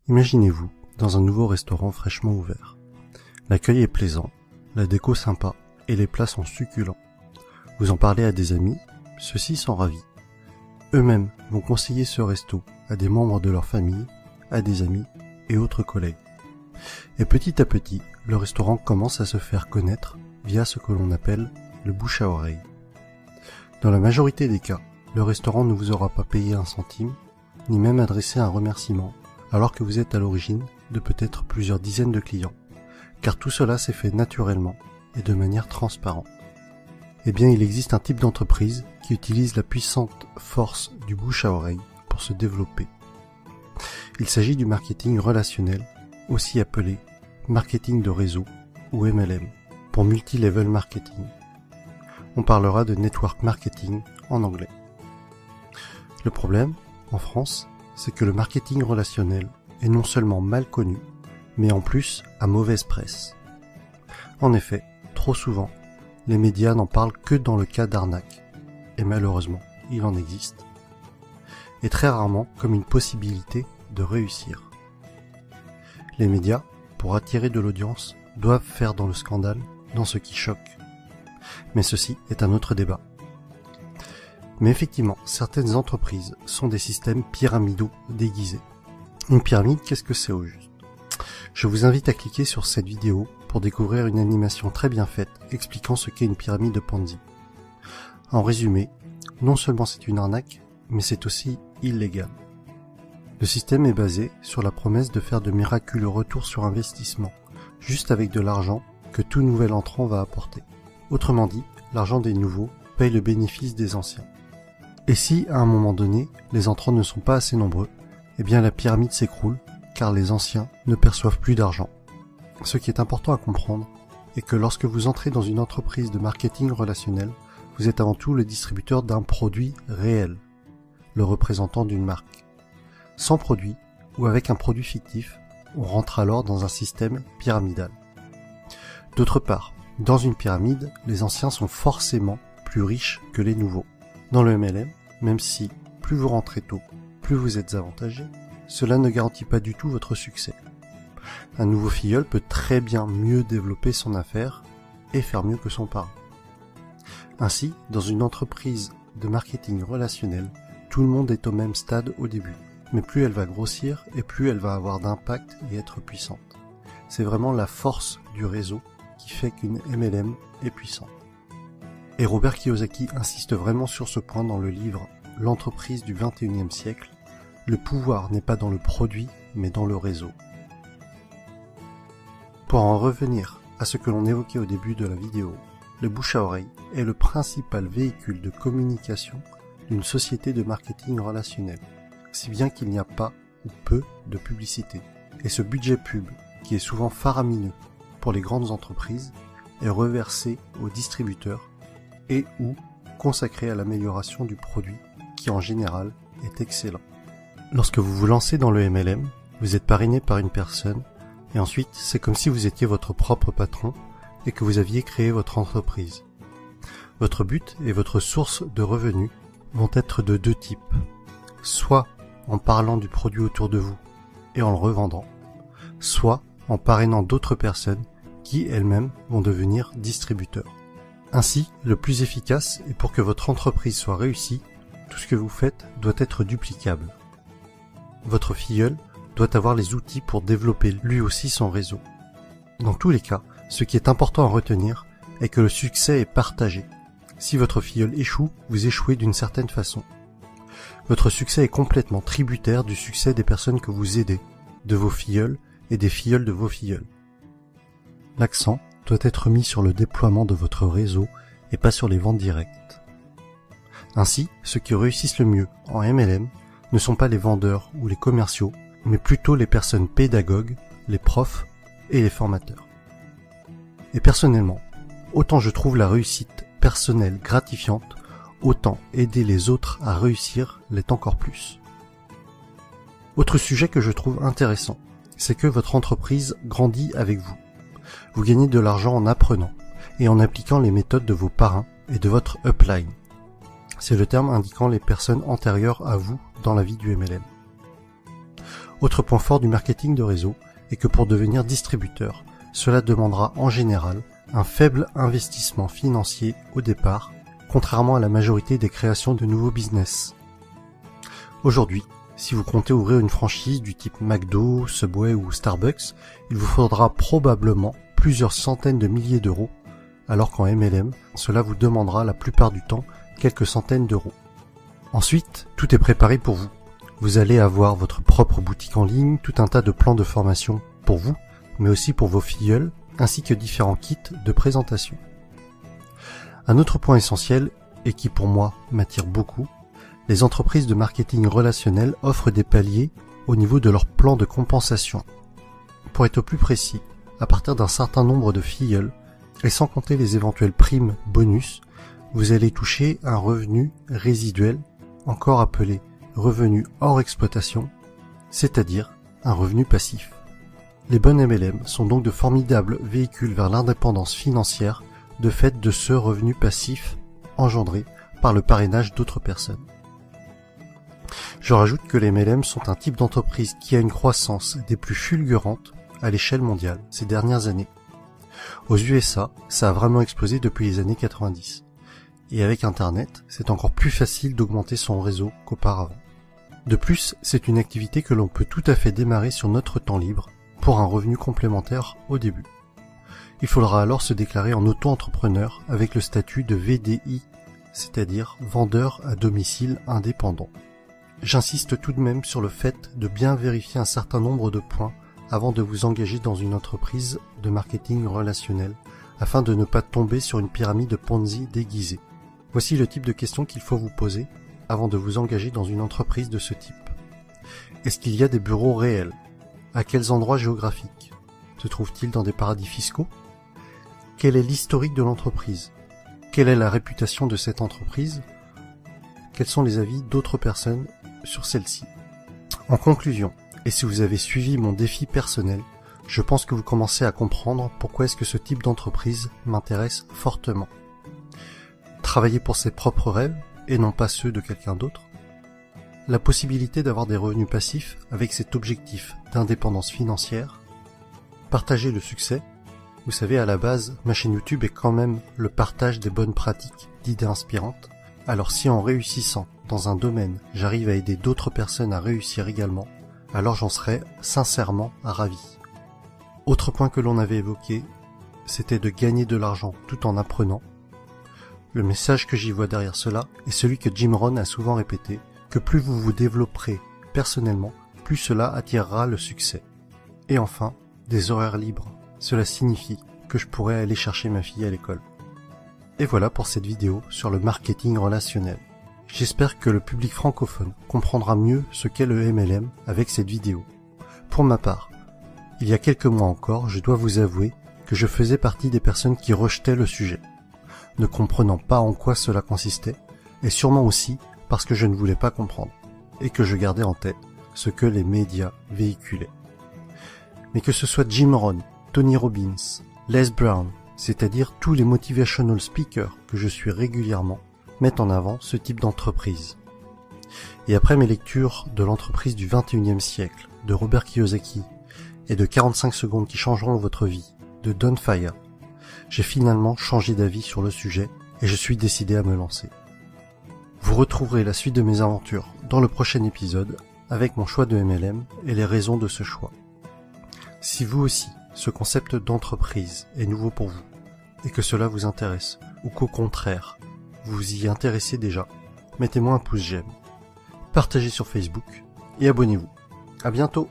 Imaginez-vous dans un nouveau restaurant fraîchement ouvert. L'accueil est plaisant, la déco sympa et les plats sont succulents. Vous en parlez à des amis, ceux-ci sont ravis. Eux-mêmes vont conseiller ce resto à des membres de leur famille, à des amis et autres collègues. Et petit à petit, le restaurant commence à se faire connaître via ce que l'on appelle le bouche à oreille. Dans la majorité des cas, le restaurant ne vous aura pas payé un centime, ni même adressé un remerciement, alors que vous êtes à l'origine de peut-être plusieurs dizaines de clients, car tout cela s'est fait naturellement et de manière transparente. Eh bien, il existe un type d'entreprise qui utilise la puissante force du bouche à oreille pour se développer. Il s'agit du marketing relationnel, aussi appelé marketing de réseau ou MLM, pour multi-level marketing. On parlera de network marketing en anglais. Le problème, en France, c'est que le marketing relationnel est non seulement mal connu, mais en plus à mauvaise presse. En effet, trop souvent, les médias n'en parlent que dans le cas d'arnaque, et malheureusement, il en existe, et très rarement comme une possibilité de réussir. Les médias, pour attirer de l'audience, doivent faire dans le scandale, dans ce qui choque. Mais ceci est un autre débat. Mais effectivement, certaines entreprises sont des systèmes pyramidaux déguisés. Une pyramide, qu'est-ce que c'est au juste ? Je vous invite à cliquer sur cette vidéo pour découvrir une animation très bien faite expliquant ce qu'est une pyramide de Ponzi. En résumé, non seulement c'est une arnaque, mais c'est aussi illégal. Le système est basé sur la promesse de faire de miraculeux retours sur investissement, juste avec de l'argent que tout nouvel entrant va apporter. Autrement dit, l'argent des nouveaux paye le bénéfice des anciens. Et si, à un moment donné, les entrants ne sont pas assez nombreux, eh bien la pyramide s'écroule, car les anciens ne perçoivent plus d'argent. Ce qui est important à comprendre est que lorsque vous entrez dans une entreprise de marketing relationnel, vous êtes avant tout le distributeur d'un produit réel, le représentant d'une marque. Sans produit, ou avec un produit fictif, on rentre alors dans un système pyramidal. D'autre part, dans une pyramide, les anciens sont forcément plus riches que les nouveaux. Dans le MLM, même si plus vous rentrez tôt, plus vous êtes avantagé, cela ne garantit pas du tout votre succès. Un nouveau filleul peut très bien mieux développer son affaire et faire mieux que son parent. Ainsi, dans une entreprise de marketing relationnel, tout le monde est au même stade au début, mais plus elle va grossir et plus elle va avoir d'impact et être puissante. C'est vraiment la force du réseau qui fait qu'une MLM est puissante. Et Robert Kiyosaki insiste vraiment sur ce point dans le livre « L'entreprise du 21e siècle ». Le pouvoir n'est pas dans le produit, mais dans le réseau. Pour en revenir à ce que l'on évoquait au début de la vidéo, le bouche à oreille est le principal véhicule de communication d'une société de marketing relationnel, si bien qu'il n'y a pas ou peu de publicité. Et ce budget pub, qui est souvent faramineux pour les grandes entreprises, est reversé aux distributeurs et ou consacré à l'amélioration du produit, qui en général est excellent. Lorsque vous vous lancez dans le MLM, vous êtes parrainé par une personne, et ensuite c'est comme si vous étiez votre propre patron et que vous aviez créé votre entreprise. Votre but et votre source de revenus vont être de deux types. Soit en parlant du produit autour de vous et en le revendant, soit en parrainant d'autres personnes qui elles-mêmes vont devenir distributeurs. Ainsi, le plus efficace et pour que votre entreprise soit réussie, tout ce que vous faites doit être duplicable. Votre filleul doit avoir les outils pour développer lui aussi son réseau. Dans tous les cas, ce qui est important à retenir est que le succès est partagé. Si votre filleul échoue, vous échouez d'une certaine façon. Votre succès est complètement tributaire du succès des personnes que vous aidez, de vos filleuls et des filleuls de vos filleuls. L'accent doit être mis sur le déploiement de votre réseau et pas sur les ventes directes. Ainsi, ceux qui réussissent le mieux en MLM ne sont pas les vendeurs ou les commerciaux, mais plutôt les personnes pédagogues, les profs et les formateurs. Et personnellement, autant je trouve la réussite personnelle gratifiante, autant aider les autres à réussir l'est encore plus. Autre sujet que je trouve intéressant, c'est que votre entreprise grandit avec vous. Vous gagnez de l'argent en apprenant et en appliquant les méthodes de vos parrains et de votre upline. C'est le terme indiquant les personnes antérieures à vous dans la vie du MLM. Autre point fort du marketing de réseau est que pour devenir distributeur, cela demandera en général un faible investissement financier au départ, contrairement à la majorité des créations de nouveaux business. Aujourd'hui, si vous comptez ouvrir une franchise du type McDo, Subway ou Starbucks, il vous faudra probablement plusieurs centaines de milliers d'euros, alors qu'en MLM, cela vous demandera la plupart du temps quelques centaines d'euros. Ensuite, tout est préparé pour vous. Vous allez avoir votre propre boutique en ligne, tout un tas de plans de formation pour vous, mais aussi pour vos filleuls, ainsi que différents kits de présentation. Un autre point essentiel, et qui pour moi m'attire beaucoup, les entreprises de marketing relationnel offrent des paliers au niveau de leur plan de compensation. Pour être plus précis, à partir d'un certain nombre de filleuls, et sans compter les éventuelles primes bonus, vous allez toucher un revenu résiduel, encore appelé revenu hors exploitation, c'est-à-dire un revenu passif. Les bonnes MLM sont donc de formidables véhicules vers l'indépendance financière de fait de ce revenu passif engendré par le parrainage d'autres personnes. Je rajoute que les MLM sont un type d'entreprise qui a une croissance des plus fulgurantes à l'échelle mondiale ces dernières années. Aux USA, ça a vraiment explosé depuis les années 90. Et avec Internet, c'est encore plus facile d'augmenter son réseau qu'auparavant. De plus, c'est une activité que l'on peut tout à fait démarrer sur notre temps libre pour un revenu complémentaire au début. Il faudra alors se déclarer en auto-entrepreneur avec le statut de VDI, c'est-à-dire vendeur à domicile indépendant. J'insiste tout de même sur le fait de bien vérifier un certain nombre de points avant de vous engager dans une entreprise de marketing relationnel, afin de ne pas tomber sur une pyramide Ponzi déguisée. Voici le type de questions qu'il faut vous poser avant de vous engager dans une entreprise de ce type. Est-ce qu'il y a des bureaux réels? À quels endroits géographiques? Se trouve-t-il dans des paradis fiscaux? Quel est l'historique de l'entreprise? Quelle est la réputation de cette entreprise? Quels sont les avis d'autres personnes sur celle-ci? En conclusion, et si vous avez suivi mon défi personnel, je pense que vous commencez à comprendre pourquoi est-ce que ce type d'entreprise m'intéresse fortement. Travailler pour ses propres rêves et non pas ceux de quelqu'un d'autre. La possibilité d'avoir des revenus passifs avec cet objectif d'indépendance financière. Partager le succès. Vous savez, à la base, ma chaîne YouTube est quand même le partage des bonnes pratiques, d'idées inspirantes. Alors si en réussissant dans un domaine, j'arrive à aider d'autres personnes à réussir également, alors j'en serais sincèrement ravi. Autre point que l'on avait évoqué, c'était de gagner de l'argent tout en apprenant. Le message que j'y vois derrière cela est celui que Jim Rohn a souvent répété, que plus vous vous développerez personnellement, plus cela attirera le succès. Et enfin, des horaires libres. Cela signifie que je pourrais aller chercher ma fille à l'école. Et voilà pour cette vidéo sur le marketing relationnel. J'espère que le public francophone comprendra mieux ce qu'est le MLM avec cette vidéo. Pour ma part, il y a quelques mois encore, je dois vous avouer que je faisais partie des personnes qui rejetaient le sujet, ne comprenant pas en quoi cela consistait, et sûrement aussi parce que je ne voulais pas comprendre, et que je gardais en tête ce que les médias véhiculaient. Mais que ce soit Jim Rohn, Tony Robbins, Les Brown, c'est-à-dire tous les motivational speakers que je suis régulièrement, mettent en avant ce type d'entreprise. Et après mes lectures de l'entreprise du 21e siècle, de Robert Kiyosaki, et de 45 secondes qui changeront votre vie, de Don Faya, j'ai finalement changé d'avis sur le sujet et je suis décidé à me lancer. Vous retrouverez la suite de mes aventures dans le prochain épisode avec mon choix de MLM et les raisons de ce choix. Si vous aussi, ce concept d'entreprise est nouveau pour vous et que cela vous intéresse ou qu'au contraire, vous vous y intéressez déjà, mettez-moi un pouce j'aime, partagez sur Facebook et abonnez-vous. À bientôt!